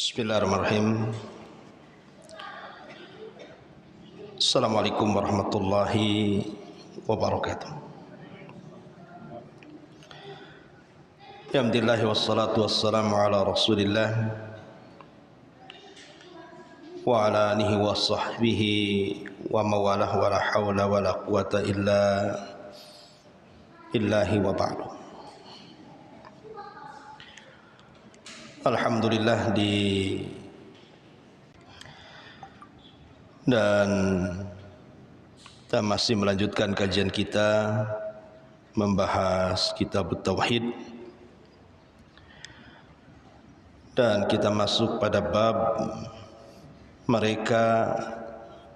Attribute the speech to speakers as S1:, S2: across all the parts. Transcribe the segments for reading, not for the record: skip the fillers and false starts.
S1: Bismillahirrahmanirrahim. Assalamualaikum warahmatullahi wabarakatuh. Alhamdulillah wassalatu wassalamu ala Rasulillah wa ala alihi wa sahbihi wa mawalah wa la hawla wa la quwata illa billahi wa ba'du. Alhamdulillah dan kita masih melanjutkan kajian kita membahas kitab Tauhid, dan kita masuk pada bab mereka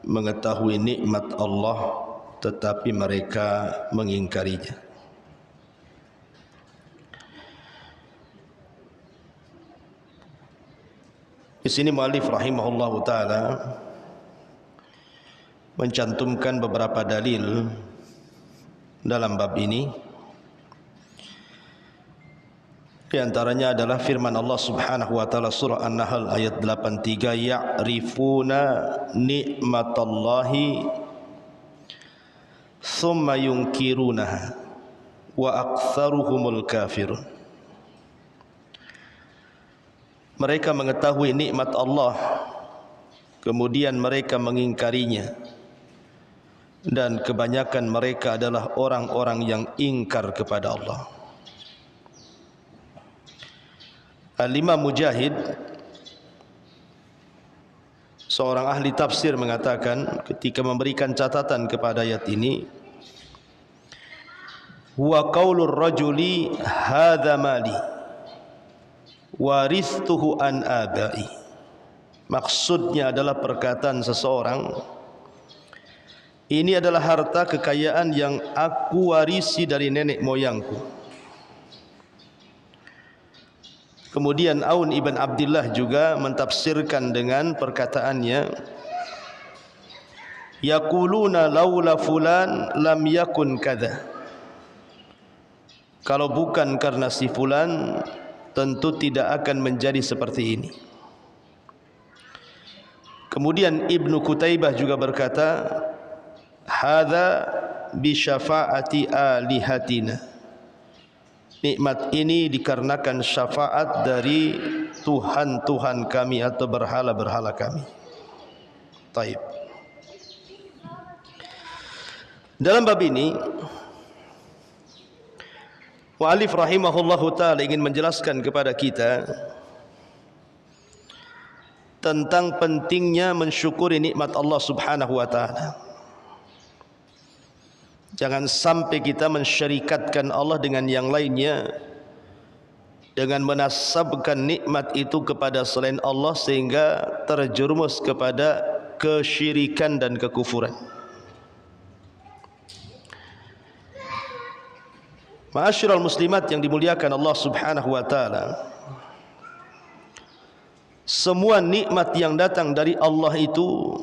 S1: mengetahui nikmat Allah tetapi mereka mengingkarinya. Di sini muallif rahimahullahu taala mencantumkan beberapa dalil dalam bab ini. Di antaranya adalah firman Allah Subhanahu wa taala surah An-Nahl ayat 83, ya'rifuna nikmatallahi thumma yunkirunaha wa aktsaruhumul kafirun. Mereka mengetahui nikmat Allah, kemudian mereka mengingkarinya, dan kebanyakan mereka adalah orang-orang yang ingkar kepada Allah. Al-Imam Mujahid, seorang ahli tafsir, mengatakan ketika memberikan catatan kepada ayat ini, huwa qaulur rajuli hadza mali waristuhu an abai. Maksudnya adalah perkataan seseorang, ini adalah harta kekayaan yang aku warisi dari nenek moyangku. Kemudian Aun ibn Abdullah juga mentafsirkan dengan perkataannya, yaquluna laula fulan lam yakun kadza. Kalau bukan karena si fulan, tentu tidak akan menjadi seperti ini. Kemudian Ibnu Qutaibah juga berkata, hadza bi syafaati alihatina. Nikmat ini dikarenakan syafaat dari Tuhan-Tuhan kami atau berhala-berhala kami. Taib. Dalam bab ini mu'allif rahimahullahu ta'ala ingin menjelaskan kepada kita tentang pentingnya mensyukuri nikmat Allah subhanahu wa ta'ala. Jangan sampai kita mensyarikatkan Allah dengan yang lainnya, dengan menasabkan nikmat itu kepada selain Allah, sehingga terjerumus kepada kesyirikan dan kekufuran. Ma'asyiral muslimat yang dimuliakan Allah subhanahu wa ta'ala, semua nikmat yang datang dari Allah itu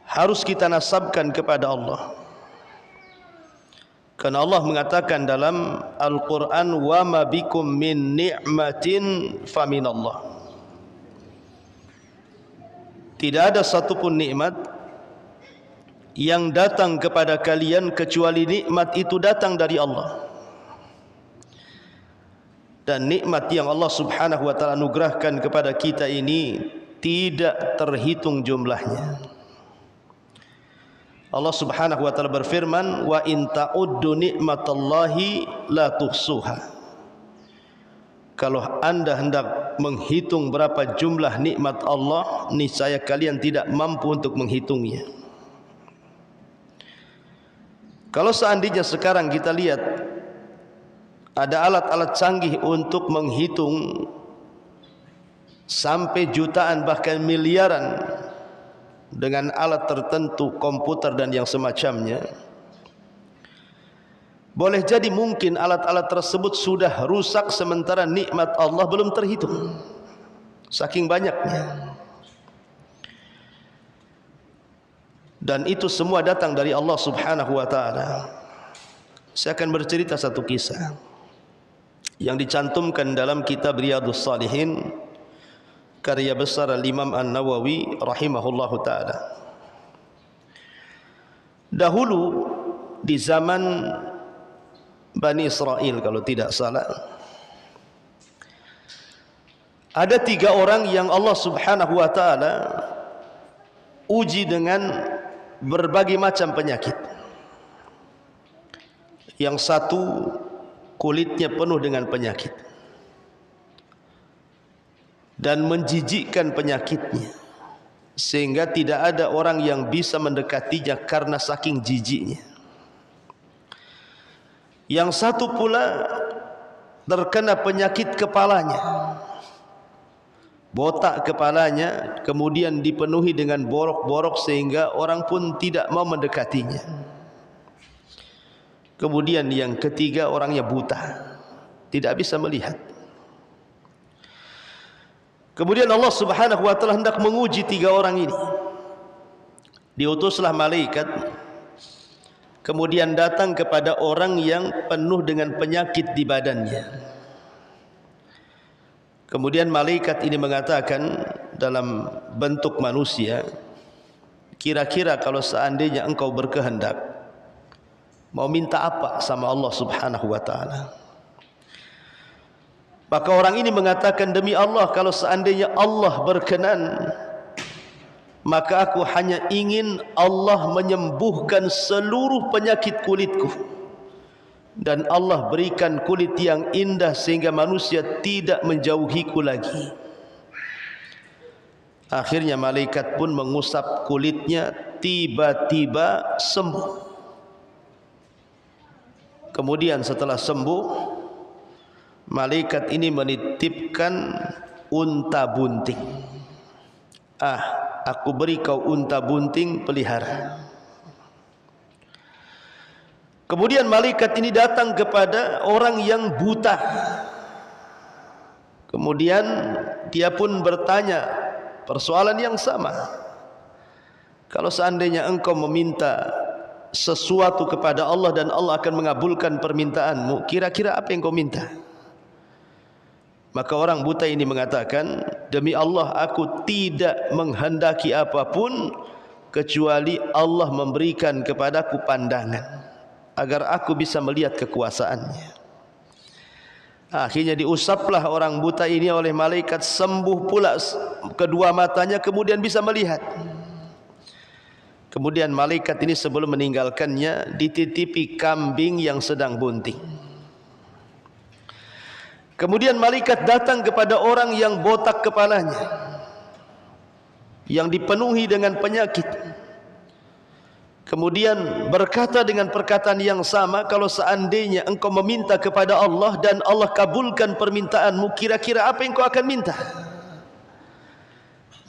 S1: harus kita nasabkan kepada Allah. Karena Allah mengatakan dalam Al-Quran, wa ma bikum min ni'matin faminallah. Tidak ada satupun nikmat yang datang kepada kalian kecuali nikmat itu datang dari Allah. Dan nikmat yang Allah subhanahu wa ta'ala anugerahkan kepada kita ini tidak terhitung jumlahnya. Allah subhanahu wa ta'ala berfirman, wa in ta'uddu nikmatallahi la tuhsuha. Kalau anda hendak menghitung berapa jumlah nikmat Allah, niscaya kalian tidak mampu untuk menghitungnya. Kalau seandainya sekarang kita lihat ada alat-alat canggih untuk menghitung sampai jutaan bahkan miliaran dengan alat tertentu, komputer dan yang semacamnya, boleh jadi mungkin alat-alat tersebut sudah rusak sementara nikmat Allah belum terhitung, saking banyaknya. Dan itu semua datang dari Allah subhanahu wa ta'ala. Saya akan bercerita satu kisah. yang dicantumkan dalam kitab Riyadhus Shalihin karya besar Al-Imam An-Nawawi rahimahullahu taala. Dahulu di zaman Bani Israel kalau tidak salah, ada 3 orang yang Allah Subhanahu wa taala uji dengan berbagai macam penyakit. Yang satu kulitnya penuh dengan penyakit dan menjijikkan penyakitnya, sehingga tidak ada orang yang bisa mendekatinya karena saking jijiknya. Yang satu pula terkena penyakit kepalanya, botak kepalanya, kemudian dipenuhi dengan borok-borok sehingga orang pun tidak mau mendekatinya. Kemudian yang ketiga orangnya buta, tidak bisa melihat. Kemudian Allah Subhanahu wa taala hendak menguji 3 orang ini. Diutuslah malaikat, kemudian datang kepada orang yang penuh dengan penyakit di badannya. Kemudian malaikat ini mengatakan dalam bentuk manusia, kira-kira kalau seandainya engkau berkehendak, mau minta apa sama Allah Subhanahu wa taala? Maka orang ini mengatakan, demi Allah, kalau seandainya Allah berkenan, maka aku hanya ingin Allah menyembuhkan seluruh penyakit kulitku, dan Allah berikan kulit yang indah sehingga manusia tidak menjauhiku lagi. Akhirnya malaikat pun mengusap kulitnya, tiba-tiba sembuh. Kemudian setelah sembuh, malaikat ini menitipkan unta bunting. Aku beri kau unta bunting pelihara. Kemudian malaikat ini datang kepada orang yang buta. Kemudian dia pun bertanya persoalan yang sama. Kalau seandainya engkau meminta sesuatu kepada Allah dan Allah akan mengabulkan permintaanmu, kira-kira apa yang kau minta? Maka orang buta ini mengatakan, demi Allah, aku tidak menghendaki apapun kecuali Allah memberikan kepadaku pandangan agar aku bisa melihat kekuasaannya. Akhirnya diusaplah orang buta ini oleh malaikat, sembuh pula kedua matanya, kemudian bisa melihat. Kemudian malaikat ini sebelum meninggalkannya dititipi kambing yang sedang bunting. Kemudian malaikat datang kepada orang yang botak kepalanya, yang dipenuhi dengan penyakit. Kemudian berkata dengan perkataan yang sama, kalau seandainya engkau meminta kepada Allah dan Allah kabulkan permintaanmu, kira-kira apa yang kau akan minta?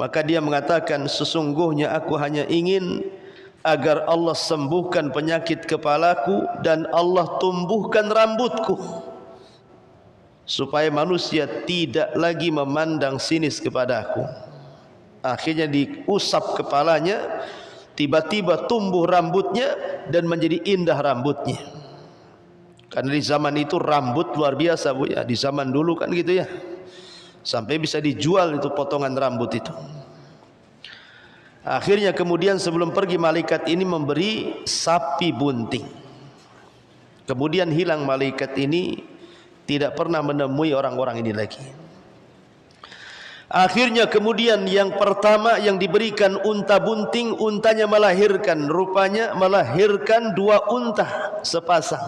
S1: Maka dia mengatakan, sesungguhnya aku hanya ingin agar Allah sembuhkan penyakit kepalaku dan Allah tumbuhkan rambutku, supaya manusia tidak lagi memandang sinis kepadaku. Akhirnya diusap kepalanya, tiba-tiba tumbuh rambutnya dan menjadi indah rambutnya. Karena di zaman itu rambut luar biasa, Bu ya. Di zaman dulu kan gitu ya, sampai bisa dijual itu potongan rambut itu. Akhirnya kemudian sebelum pergi, malaikat ini memberi sapi bunting. Kemudian hilang malaikat ini, tidak pernah menemui orang-orang ini lagi. Akhirnya kemudian yang pertama yang diberikan unta bunting, untanya melahirkan, rupanya melahirkan 2 unta sepasang.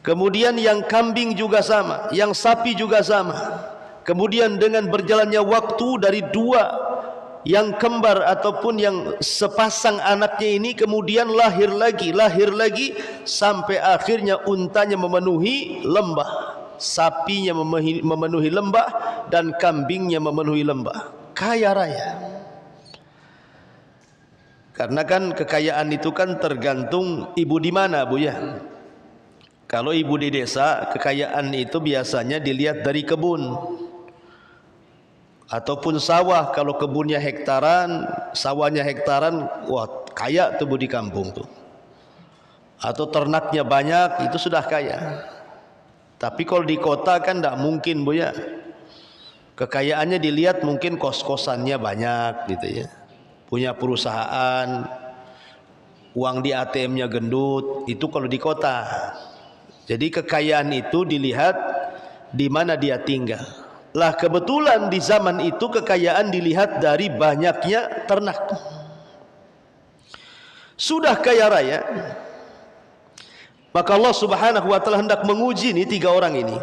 S1: Kemudian yang kambing juga sama, yang sapi juga sama. Kemudian dengan berjalannya waktu, dari 2 yang kembar ataupun yang sepasang anaknya ini kemudian lahir lagi, sampai akhirnya untanya memenuhi lembah, sapinya memenuhi lembah, dan kambingnya memenuhi lembah. Kaya raya. Karena kan kekayaan itu kan tergantung ibu di mana, Bu ya. Kalau ibu di desa, kekayaan itu biasanya dilihat dari kebun ataupun sawah. Kalau kebunnya hektaran, sawahnya hektaran, wah kaya tuh Bu di kampung tuh. Atau ternaknya banyak, itu sudah kaya. Tapi kalau di kota kan tidak mungkin Buya. Kekayaannya dilihat mungkin kos-kosannya banyak gitu ya. Punya perusahaan, uang di ATM-nya gendut, itu kalau di kota. Jadi kekayaan itu dilihat di mana dia tinggal. Lah kebetulan di zaman itu kekayaan dilihat dari banyaknya ternak. Sudah kaya raya, maka Allah Subhanahu wa taala hendak menguji nih 3 orang ini.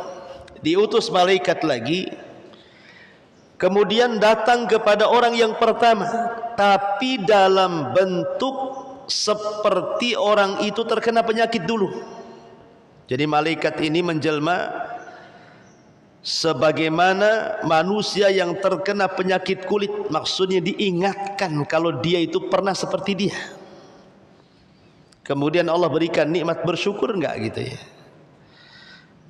S1: Diutus malaikat lagi, kemudian datang kepada orang yang pertama, tapi dalam bentuk seperti orang itu terkena penyakit dulu. Jadi malaikat ini menjelma sebagaimana manusia yang terkena penyakit kulit. Maksudnya diingatkan kalau dia itu pernah seperti dia. Kemudian Allah berikan nikmat, bersyukur enggak gitu ya.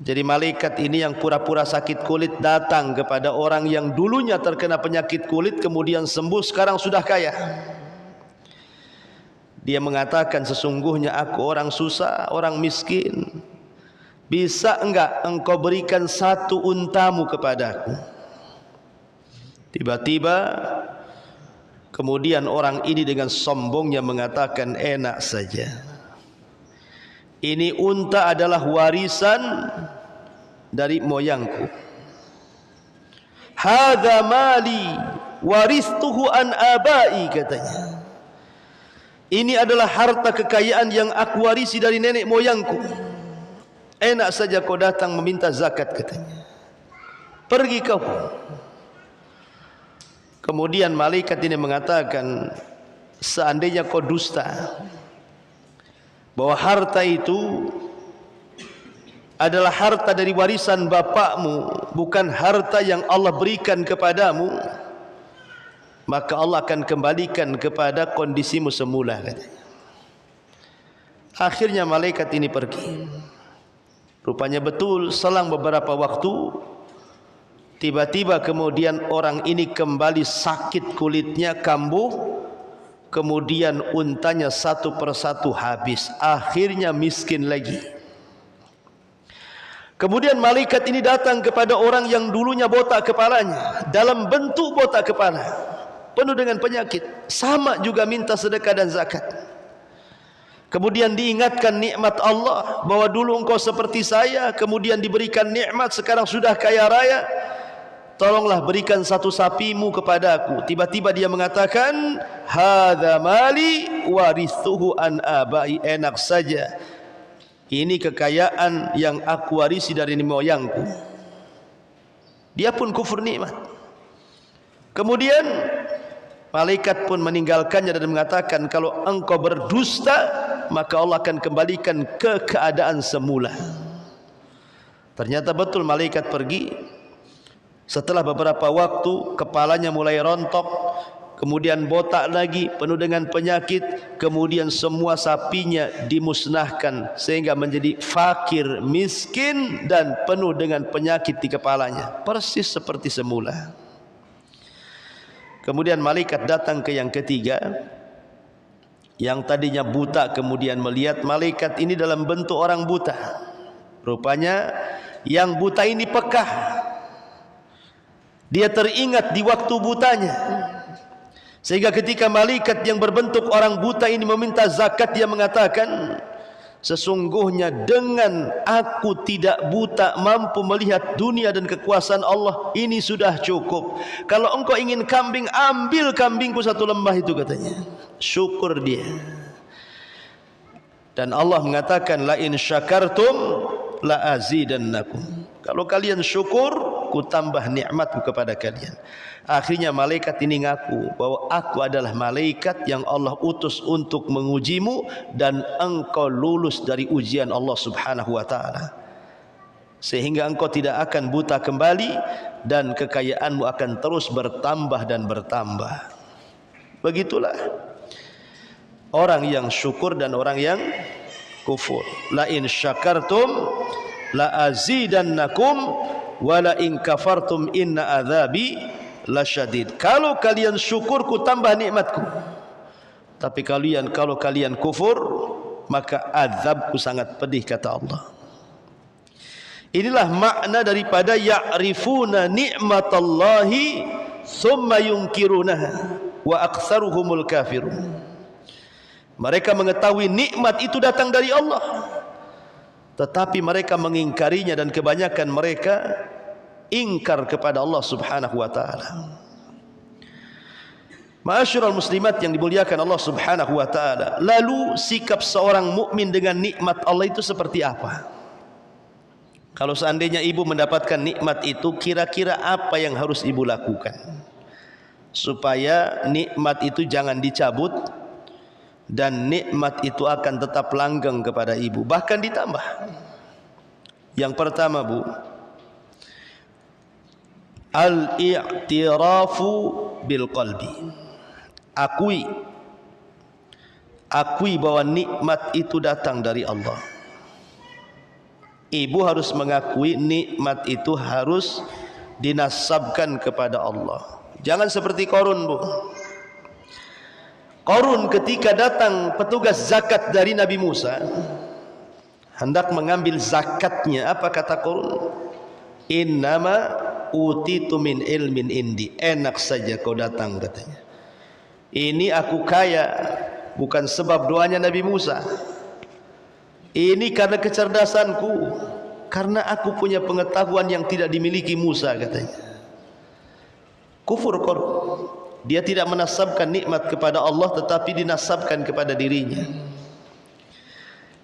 S1: Jadi malaikat ini yang pura-pura sakit kulit datang kepada orang yang dulunya terkena penyakit kulit kemudian sembuh, sekarang sudah kaya. Dia mengatakan, sesungguhnya aku orang susah, orang miskin. Bisa enggak engkau berikan 1 untamu kepadaku? Tiba-tiba kemudian orang ini dengan sombongnya mengatakan, enak saja. Ini unta adalah warisan dari moyangku. Hadza mali waristuhu an abai, katanya. Ini adalah harta kekayaan yang aku warisi dari nenek moyangku. Enak saja kau datang meminta zakat, katanya. Pergi kau. Kemudian malaikat ini mengatakan, seandainya kau dusta bahwa harta itu adalah harta dari warisan bapakmu, bukan harta yang Allah berikan kepadamu, maka Allah akan kembalikan kepada kondisimu semula, katanya. Akhirnya malaikat ini pergi. Rupanya betul, selang beberapa waktu tiba-tiba kemudian orang ini kembali sakit kulitnya, kambuh. Kemudian untanya 1 persatu habis. Akhirnya miskin lagi. Kemudian malaikat ini datang kepada orang yang dulunya botak kepalanya, dalam bentuk botak kepala, penuh dengan penyakit, sama juga minta sedekah dan zakat. Kemudian diingatkan nikmat Allah, bahwa dulu engkau seperti saya, kemudian diberikan nikmat, sekarang sudah kaya raya, tolonglah berikan 1 sapimu kepadaku. Tiba-tiba dia mengatakan, hadza mali warithuhu an abai. Enak saja, ini kekayaan yang aku warisi dari nenek moyangku. Dia pun kufur nikmat. Kemudian malaikat pun meninggalkannya dan mengatakan, kalau engkau berdusta, maka Allah akan kembalikan ke keadaan semula. Ternyata betul, malaikat pergi. Setelah beberapa waktu kepalanya mulai rontok, kemudian botak lagi, penuh dengan penyakit. Kemudian semua sapinya dimusnahkan sehingga menjadi fakir, miskin dan penuh dengan penyakit di kepalanya, persis seperti semula. Kemudian malaikat datang ke yang ketiga, yang tadinya buta kemudian melihat. Malaikat ini dalam bentuk orang buta. Rupanya yang buta ini pekah. Dia teringat di waktu butanya, sehingga ketika malaikat yang berbentuk orang buta ini meminta zakat, dia mengatakan, sesungguhnya dengan aku tidak buta mampu melihat dunia dan kekuasaan Allah, ini sudah cukup. Kalau engkau ingin kambing, ambil kambingku 1 lembah itu, katanya. Syukur dia. Dan Allah mengatakan, la in syakartum la azidannakum. Kalau kalian syukur, ku tambah nikmatku kepada kalian. Akhirnya malaikat ini ngaku bahwa aku adalah malaikat yang Allah utus untuk mengujimu, dan engkau lulus dari ujian Allah Subhanahu wa taala, sehingga engkau tidak akan buta kembali dan kekayaanmu akan terus bertambah dan bertambah. Begitulah orang yang syukur dan orang yang kufur. La in syakartum la azidannakum wa la in kafartum inna adzabi lasyadid. Kalau kalian syukur, ku tambah nikmatku. Tapi kalau kalian kufur, maka azabku sangat pedih, kata Allah. Inilah makna daripada ya'rifuna ni'matallahi thumma yunkirunaha wa aktsaruhumul kafirun. Mereka mengetahui nikmat itu datang dari Allah, tetapi mereka mengingkarinya dan kebanyakan mereka ingkar kepada Allah Subhanahu wa taala. Ma'asyiral muslimat yang dimuliakan Allah Subhanahu wa taala, lalu sikap seorang mukmin dengan nikmat Allah itu seperti apa? Kalau seandainya ibu mendapatkan nikmat itu, kira-kira apa yang harus ibu lakukan supaya nikmat itu jangan dicabut dan nikmat itu akan tetap langgeng kepada ibu, bahkan ditambah? Yang pertama, Bu, al-i'tirafu bil qalbi. Akui bahwa nikmat itu datang dari Allah. Ibu harus mengakui nikmat itu harus dinasabkan kepada Allah. Jangan seperti Qarun, Bu. Qarun ketika datang petugas zakat dari Nabi Musa hendak mengambil zakatnya, apa kata Qarun? Innama utitu min ilmin indi. Enak saja kau datang, katanya. Ini aku kaya bukan sebab doanya Nabi Musa. Ini karena kecerdasanku, karena aku punya pengetahuan yang tidak dimiliki Musa, katanya. Kufur Qarun. Dia tidak menasabkan nikmat kepada Allah, tetapi dinasabkan kepada dirinya.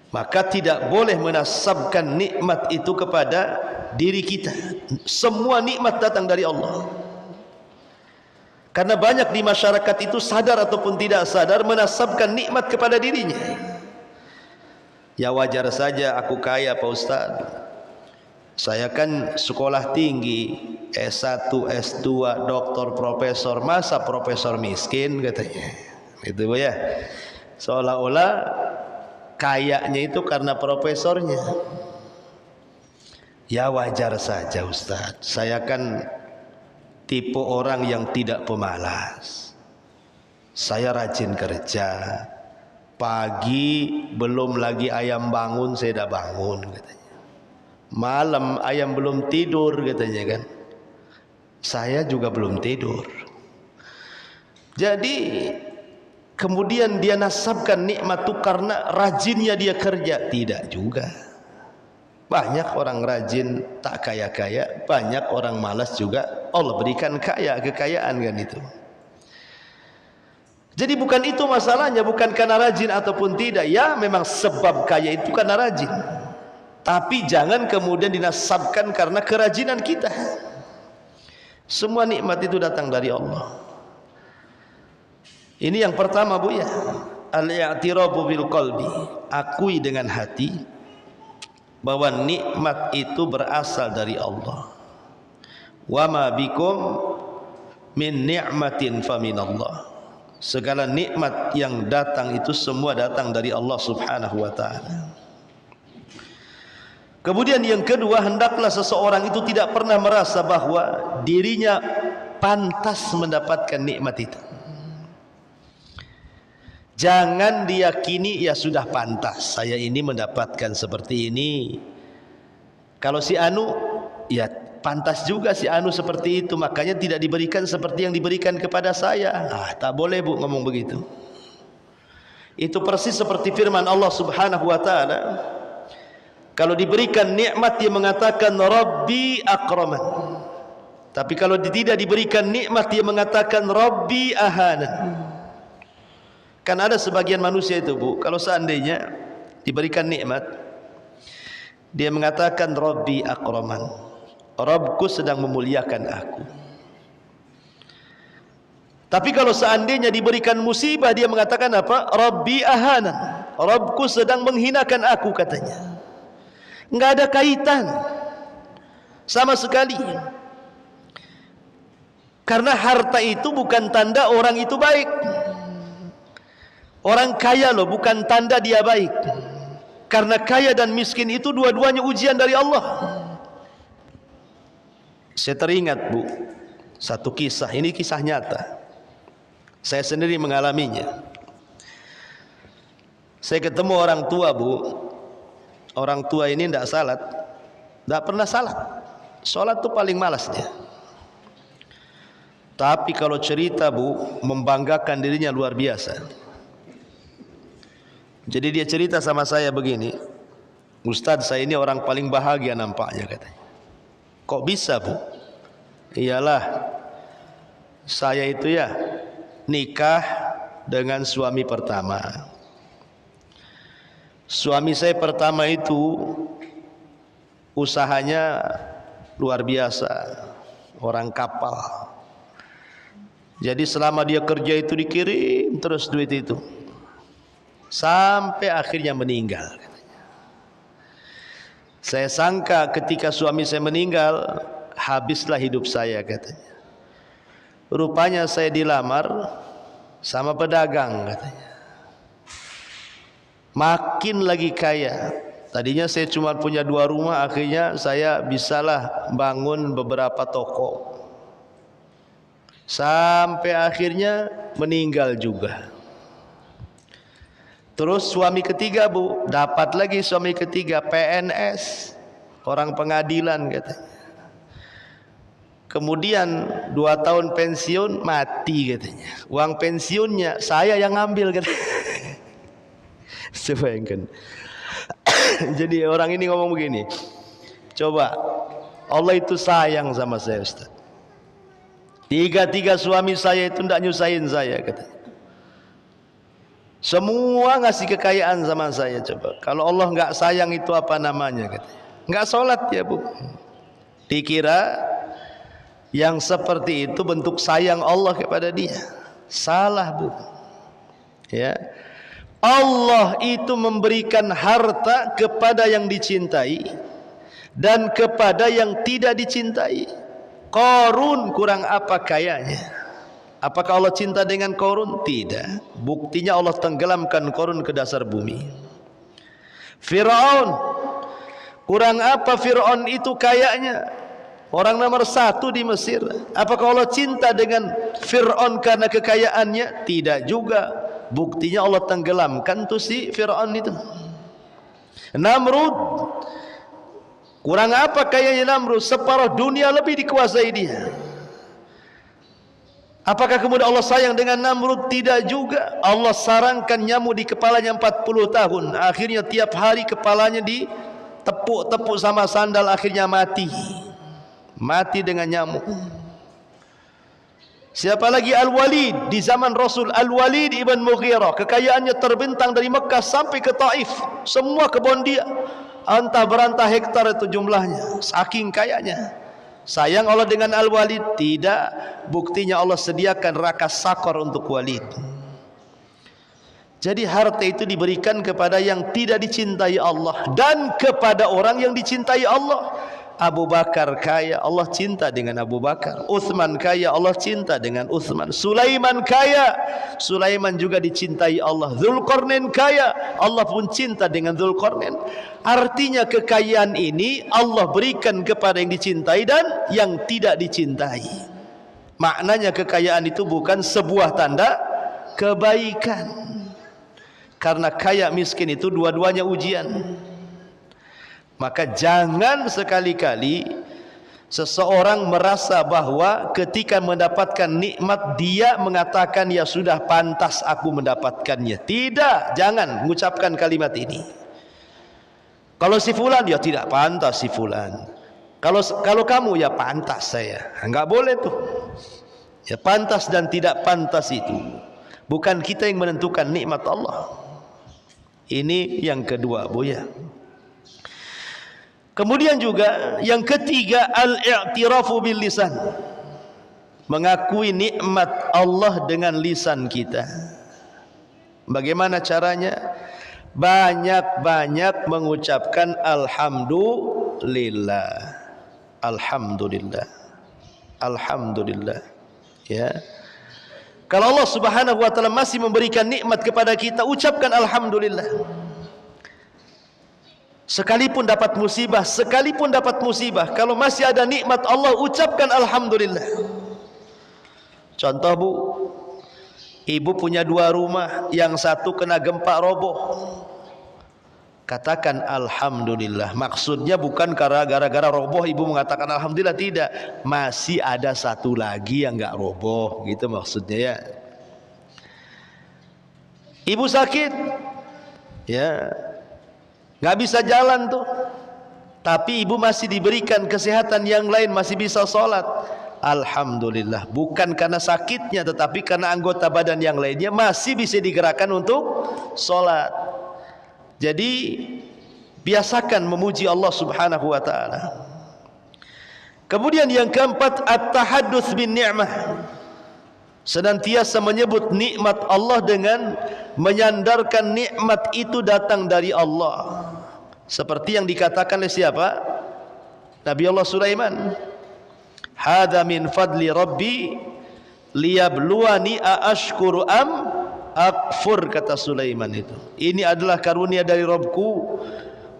S1: Maka tidak boleh menasabkan nikmat itu kepada diri kita. Semua nikmat datang dari Allah. Karena banyak di masyarakat itu sadar ataupun tidak sadar menasabkan nikmat kepada dirinya. Ya wajar saja aku kaya, Pak Ustaz. Saya kan sekolah tinggi, S1, S2, doktor, profesor. Masa profesor miskin, katanya. Itu ya. Seolah-olah kayanya itu karena profesornya. Ya wajar saja, Ustaz. Saya kan tipe orang yang tidak pemalas. Saya rajin kerja. Pagi belum lagi ayam bangun, saya dah bangun, katanya. Malam ayam belum tidur, katanya kan. Saya juga belum tidur. Jadi kemudian dia nasabkan nikmat itu karena rajinnya dia kerja. Tidak juga. Banyak orang rajin tak kaya-kaya, banyak orang malas juga Allah berikan kaya, kekayaan kan itu. Jadi bukan itu masalahnya, bukan karena rajin ataupun tidak. Ya memang sebab kaya itu karena rajin. Tapi jangan kemudian dinasabkan karena kerajinan kita. Semua nikmat itu datang dari Allah. Ini yang pertama, Bu, ya. Al-i'tirafu bil qalbi. Akui dengan hati bahwa nikmat itu berasal dari Allah. Wa ma bikum min ni'matin faminallah. Segala nikmat yang datang itu semua datang dari Allah Subhanahu wa taala. Kemudian yang kedua, hendaklah seseorang itu tidak pernah merasa bahwa dirinya pantas mendapatkan nikmat itu. Jangan diyakini ya sudah pantas saya ini mendapatkan seperti ini. Kalau si anu ya pantas juga si anu seperti itu, makanya tidak diberikan seperti yang diberikan kepada saya. Tak boleh, Bu, ngomong begitu. Itu persis seperti firman Allah Subhanahu wa taala. Kalau diberikan nikmat dia mengatakan Rabbi akraman. Tapi kalau tidak diberikan nikmat dia mengatakan Rabbi ahanan. Kan ada sebagian manusia itu, Bu, kalau seandainya diberikan nikmat dia mengatakan Rabbi akraman. Rabbku sedang memuliakan aku. Tapi kalau seandainya diberikan musibah dia mengatakan apa? Rabbi ahanan. Rabbku sedang menghinakan aku, katanya. Enggak ada kaitan sama sekali. Karena harta itu bukan tanda orang itu baik. Orang kaya loh bukan tanda dia baik. Karena kaya dan miskin itu dua-duanya ujian dari Allah. Saya teringat, Bu, satu kisah. Ini kisah nyata. Saya sendiri mengalaminya. Saya ketemu orang tua, Bu. Orang tua ini tidak salat. Tidak pernah salat. Salat itu paling malas dia. Tapi kalau cerita Bu, membanggakan dirinya luar biasa. Jadi dia cerita sama saya begini, Ustadz, saya ini orang paling bahagia nampaknya katanya. Kok bisa Bu? Iyalah, saya itu ya nikah dengan suami pertama. Suami saya pertama itu usahanya luar biasa, orang kapal. Jadi selama dia kerja itu dikirim terus duit itu, sampai akhirnya meninggal. Saya sangka ketika suami saya meninggal, habislah hidup saya katanya. Rupanya saya dilamar sama pedagang katanya. Makin lagi kaya. Tadinya saya cuma punya 2 rumah, akhirnya saya bisalah bangun beberapa toko. Sampai akhirnya meninggal juga. Terus suami ketiga Bu, dapat lagi suami ketiga, PNS, orang pengadilan katanya. Kemudian 2 tahun pensiun, mati katanya. Uang pensiunnya saya yang ngambil katanya. Coba bayangkan. Jadi orang ini ngomong begini, coba Allah itu sayang sama saya Ustaz. 3 suami saya itu tidak nyusahin saya katanya. Semua ngasih kekayaan sama saya. Coba kalau Allah nggak sayang itu apa namanya katanya. Nggak sholat ya Bu. Dikira yang seperti itu bentuk sayang Allah kepada dia. Salah Bu. Ya, Allah itu memberikan harta kepada yang dicintai dan kepada yang tidak dicintai. Qarun kurang apa kayanya? Apakah Allah cinta dengan Qarun? Tidak. Buktinya Allah tenggelamkan Qarun ke dasar bumi. Fir'aun, kurang apa Fir'aun itu kayanya? Orang nomor 1 di Mesir. Apakah Allah cinta dengan Fir'aun karena kekayaannya? Tidak juga. Buktinya Allah tenggelamkan tuh si Fir'aun itu. Namrud, kurang apa kayanya Namrud? Separuh dunia lebih dikuasai dia. Apakah kemudian Allah sayang dengan Namrud? Tidak juga. Allah sarangkan nyamuk di kepalanya 40 tahun. Akhirnya tiap hari kepalanya ditepuk-tepuk sama sandal, akhirnya mati. Mati dengan nyamuk. Siapa lagi? Al-Walid di zaman Rasul, Al-Walid ibn Mughirah, kekayaannya terbentang dari Mekah sampai ke Taif. Semua kebun dia, antah berantah hektar itu jumlahnya, saking kayanya. Sayang Allah dengan Al-Walid? Tidak. Buktinya Allah sediakan neraka sakor untuk Walid. Jadi harta itu diberikan kepada yang tidak dicintai Allah dan kepada orang yang dicintai Allah. Abu Bakar kaya, Allah cinta dengan Abu Bakar. Utsman kaya, Allah cinta dengan Utsman. Sulaiman kaya, Sulaiman juga dicintai Allah. Dzulqarnain kaya, Allah pun cinta dengan Dzulqarnain. Artinya kekayaan ini Allah berikan kepada yang dicintai dan yang tidak dicintai. Maknanya kekayaan itu bukan sebuah tanda kebaikan. Karena kaya miskin itu dua-duanya ujian. Maka jangan sekali-kali seseorang merasa bahwa ketika mendapatkan nikmat dia mengatakan ya sudah pantas aku mendapatkannya. Tidak, jangan mengucapkan kalimat ini. Kalau si fulan ya tidak pantas si fulan. Kalau kamu ya pantas saya. Enggak boleh tuh. Ya pantas dan tidak pantas itu bukan kita yang menentukan nikmat Allah. Ini yang kedua Bu ya. Kemudian juga yang ketiga, al-i'tirafu bil lisan. Mengakui nikmat Allah dengan lisan kita. Bagaimana caranya? Banyak-banyak mengucapkan alhamdulillah. Alhamdulillah. Alhamdulillah. Ya. Kalau Allah Subhanahu wa taala masih memberikan nikmat kepada kita, ucapkan alhamdulillah. Sekalipun dapat musibah, kalau masih ada nikmat Allah, ucapkan alhamdulillah. Contoh Bu, ibu punya 2 rumah, yang satu kena gempa roboh. katakan alhamdulillah. Maksudnya bukan karena gara-gara roboh ibu mengatakan alhamdulillah, tidak. Masih ada satu lagi yang enggak roboh, gitu maksudnya ya. Ibu sakit, ya, nggak bisa jalan tuh, tapi ibu masih diberikan kesehatan yang lain, masih bisa sholat. Alhamdulillah, bukan karena sakitnya, tetapi karena anggota badan yang lainnya masih bisa digerakkan untuk sholat. Jadi biasakan memuji Allah Subhanahu wa ta'ala. Kemudian yang keempat, at-tahadduts bin ni'mah. Senantiasa menyebut nikmat Allah dengan menyandarkan nikmat itu datang dari Allah. Seperti yang dikatakan oleh siapa? Nabi Allah Sulaiman. Hadza min fadli rabbi liyabluwani aashkuru am akfur, kata Sulaiman itu. Ini adalah karunia dari Rabbku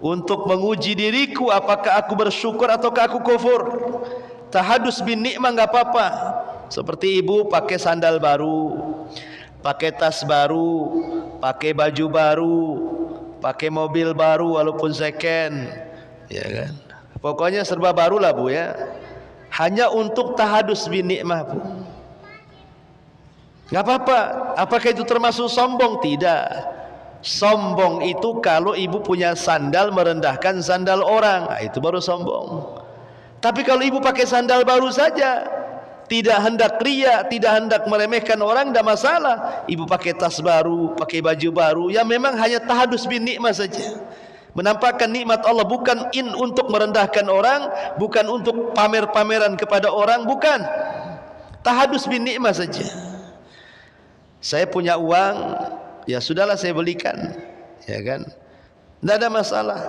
S1: untuk menguji diriku, apakah aku bersyukur ataukah aku kufur. Tahadus bin nikmah enggak apa-apa. Seperti ibu pakai sandal baru, pakai tas baru, pakai baju baru, pakai mobil baru walaupun second, ya kan. Pokoknya serba baru lah bu ya. Hanya untuk tahadus bin nikmah bu. Nggak apa-apa. Apakah itu termasuk sombong? Tidak. Sombong itu kalau ibu punya sandal merendahkan sandal orang, nah, itu baru sombong. Tapi kalau ibu pakai sandal baru saja, tidak hendak ria, tidak hendak meremehkan orang, tidak masalah. Ibu pakai tas baru, pakai baju baru, ya memang hanya tahadus bin nikmah saja. Menampakkan nikmat Allah, bukan untuk merendahkan orang, bukan untuk pamer-pameran kepada orang, bukan. Tahadus bin nikmah saja. Saya punya uang, ya sudahlah saya belikan, ya kan? Tidak ada masalah.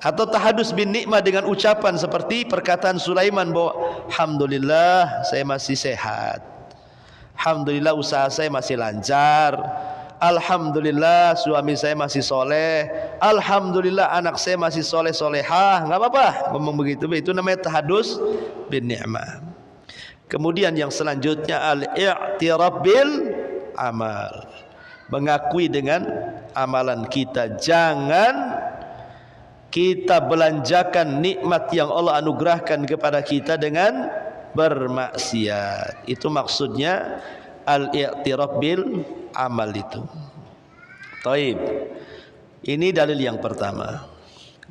S1: Atau tahadus bin nikmah dengan ucapan seperti perkataan Sulaiman bahwa alhamdulillah saya masih sehat, alhamdulillah usaha saya masih lancar, alhamdulillah suami saya masih soleh, alhamdulillah anak saya masih soleh solehah. Nggak apa-apa ngomong begitu, itu namanya tahadus bin nikmah. Kemudian yang selanjutnya al-i'tiraf bil amal, mengakui dengan amalan kita. Jangan kita belanjakan nikmat yang Allah anugerahkan kepada kita dengan bermaksiat. Itu maksudnya al-i'tiraf bil amal itu. Taib. Ini dalil yang pertama.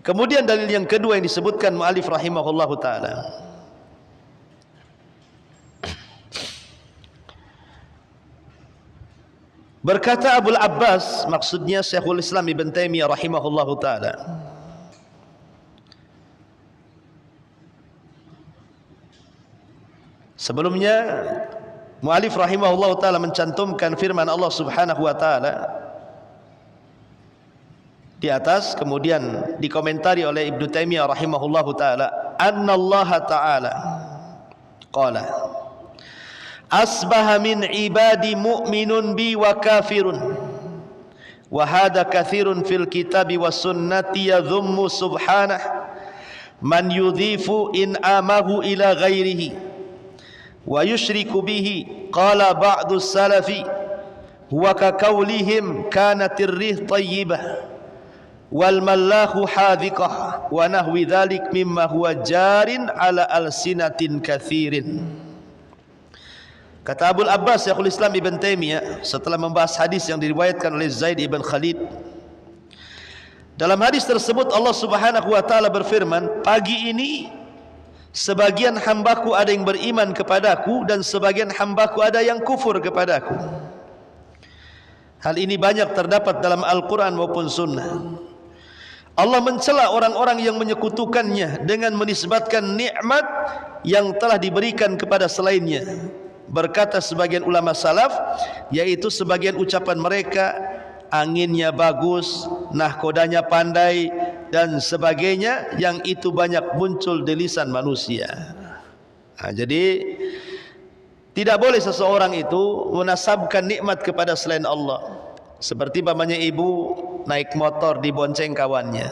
S1: Kemudian dalil yang kedua yang disebutkan mu'allif rahimahullahu ta'ala. Berkata Abul Abbas, maksudnya Syekhul Islam Ibn Taimiyah rahimahullahu ta'ala, sebelumnya mu'allif rahimahullahu ta'ala mencantumkan firman Allah subhanahu wa ta'ala di atas, kemudian dikomentari oleh Ibn Taimiyah rahimahullahu ta'ala, annallaha ta'ala qala asbaha min ibadi mu'minun bi wa kafirun wa hadha kathirun fil kitabi wa sunnati yadhummu subhanah man yudhifu in amahu ila ghairihi wa yushriku bihi. Qala ba'du salafi huwa ka qawlihim kanatir rih tayyibah wal mallahu hadhiqah wa nahwi dhalik mimma huwa jarin ala alsinatin kathirin. Kata Abul Abbas Syekhul Islam Ibn Taimiyah setelah membahas hadis yang diriwayatkan oleh Zaid ibn Khalid. Dalam hadis tersebut Allah Subhanahu wa taala berfirman, pagi ini sebagian hambaku ada yang beriman kepadaku dan sebagian hambaku ada yang kufur kepadaku. Hal ini banyak terdapat dalam Al-Quran maupun Sunnah. Allah mencela orang-orang yang menyekutukannya dengan menisbatkan nikmat yang telah diberikan kepada selainnya. Berkata sebagian ulama salaf, yaitu sebagian ucapan mereka, anginnya bagus, nahkodanya pandai dan sebagainya, yang itu banyak muncul di lisan manusia. Nah, jadi tidak boleh seseorang itu menasabkan nikmat kepada selain Allah. Seperti pamannya ibu naik motor dibonceng kawannya,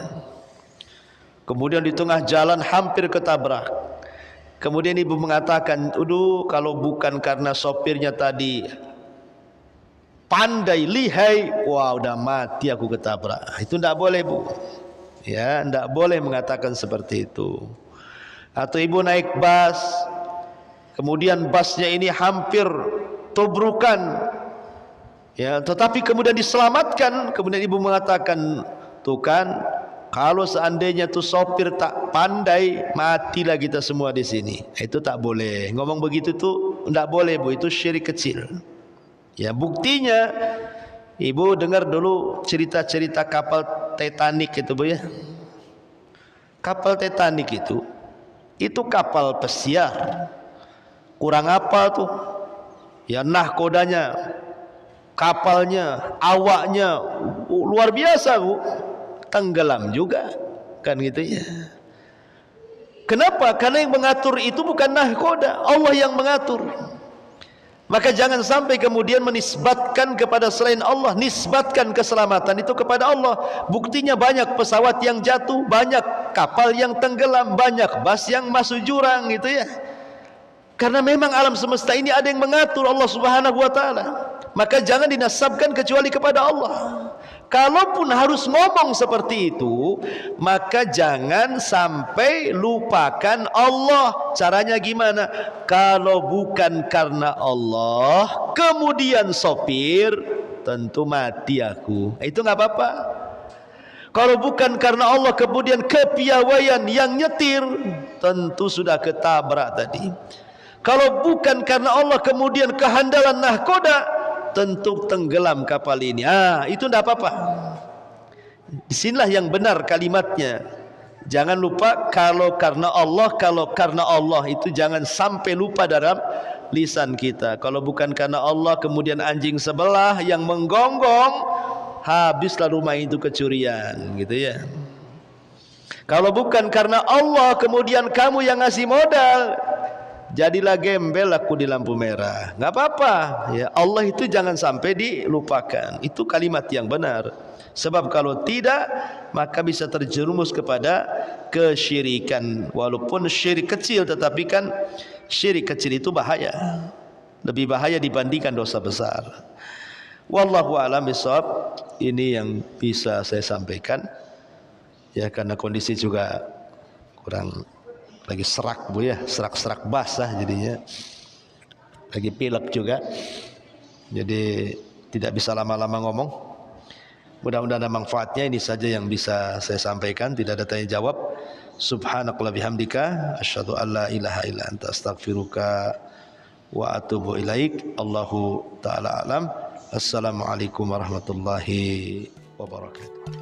S1: kemudian di tengah jalan hampir ketabrak. Kemudian ibu mengatakan, "Aduh, kalau bukan karena sopirnya tadi pandai, lihai, wah udah mati aku ketabrak." Itu tidak boleh bu. Ya, tidak boleh mengatakan seperti itu. Atau ibu naik bus, kemudian busnya ini hampir tobrukan, ya, tetapi kemudian diselamatkan. Kemudian ibu mengatakan, tuh kan, kalau seandainya tuh sopir tak pandai, matilah kita semua di sini. Itu tak boleh. Ngomong begitu tuh tidak boleh, Bu. Itu syirik kecil. Ya, buktinya ibu dengar dulu cerita-cerita kapal Titanic itu, Bu, ya. Kapal Titanic itu kapal pesiar. Kurang apa tuh? Ya, nahkodanya, kapalnya, awaknya luar biasa, Bu. Tenggelam juga, kan gitu ya. Kenapa? Karena yang mengatur itu bukan nahkoda, Allah yang mengatur. Maka jangan sampai kemudian menisbatkan kepada selain Allah, nisbatkan keselamatan itu kepada Allah. Buktinya banyak pesawat yang jatuh, banyak kapal yang tenggelam, banyak bus yang masuk jurang, gitu ya. Karena memang alam semesta ini ada yang mengatur, Allah Subhanahu wa taala. Maka jangan dinasabkan kecuali kepada Allah. Kalaupun harus ngomong seperti itu, maka jangan sampai lupakan Allah. Caranya gimana? Kalau bukan karena Allah, kemudian sopir, tentu mati aku. Itu nggak apa-apa. Kalau bukan karena Allah, kemudian kepiawaian yang nyetir, tentu sudah ketabrak tadi. Kalau bukan karena Allah, kemudian kehandalan nahkoda, tentu tenggelam kapal ini. Itu tidak apa-apa. Disinilah yang benar kalimatnya. Jangan lupa kalau karena Allah itu jangan sampai lupa dalam lisan kita. Kalau bukan karena Allah, kemudian anjing sebelah yang menggonggong, habislah rumah itu kecurian, gitu ya. Kalau bukan karena Allah, kemudian kamu yang ngasih modal, jadilah gembel aku di lampu merah. Nggak apa-apa, ya. Allah itu jangan sampai dilupakan. Itu kalimat yang benar. Sebab kalau tidak, maka bisa terjerumus kepada kesyirikan. Walaupun syirik kecil, tetapi kan syirik kecil itu bahaya. Lebih bahaya dibandingkan dosa besar. Wallahu a'lam bishawab. Ini yang bisa saya sampaikan. Ya, karena kondisi juga kurang lagi serak, Bu, ya, serak-serak basah jadinya, lagi pilek juga, jadi tidak bisa lama-lama ngomong. Mudah-mudahan ada manfaatnya. Ini saja yang bisa saya sampaikan, tidak ada tanya jawab. Subhanakallah bihamdika asyhadu an la ilaha illa anta astaghfiruka wa atubu ilaik. Allahu taala alam. Assalamualaikum warahmatullahi wabarakatuh.